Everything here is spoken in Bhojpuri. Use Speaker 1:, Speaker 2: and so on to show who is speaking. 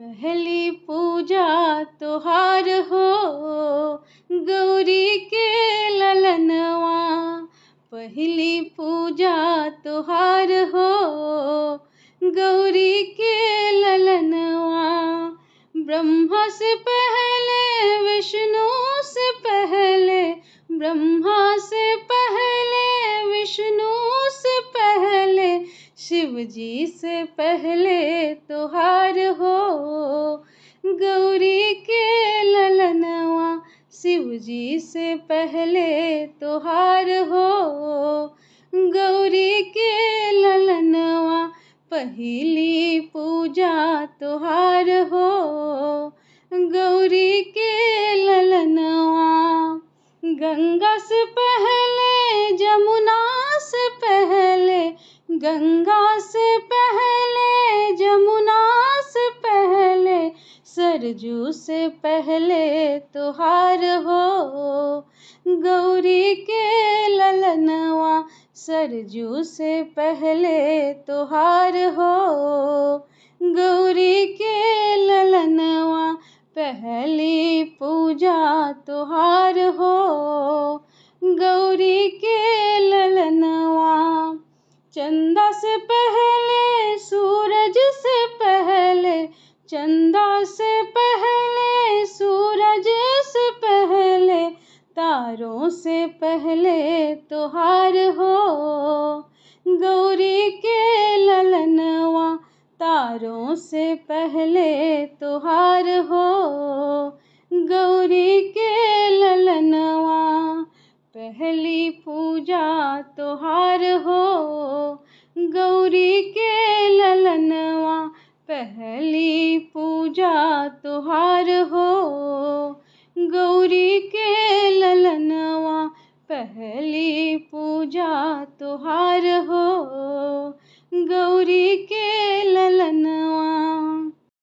Speaker 1: पहली पूजा तोहार हो गौरी के ललनवा। पहली पूजा तोहार हो गौरी के ललनवा। ब्रह्मा से पहले विष्णु से पहले, ब्रह्मा से पहले विष्णु से पहले, शिव जी से पहले तोहार हो गौरी के ललनवा। शिव जी से पहले तोहार हो गौरी के ललनवा। पहली पूजा तोहार हो गौरी के ललनवा। गंगा से पहले जमुना से पहले, गंगा से पहले जमुना से पहले, सरजू से पहले तोहार हो गौरी के ललनवा। सरजू से पहले तोहार हो गौरी के ललनवा। पहली पूजा तोहार हो गौरी के ललनवा। चंदा से पहले सूरज से पहले, चंदा से पहले सूरज से पहले, तारों से पहले तोहार हो गौरी के ललनवा। तारों से पहले तोहार हो गौरी के ललनवा। पहली पूजा तोहार हो गौरी के ललनवा। पहली पूजा तोहार हो गौरी के ललनवा। पहली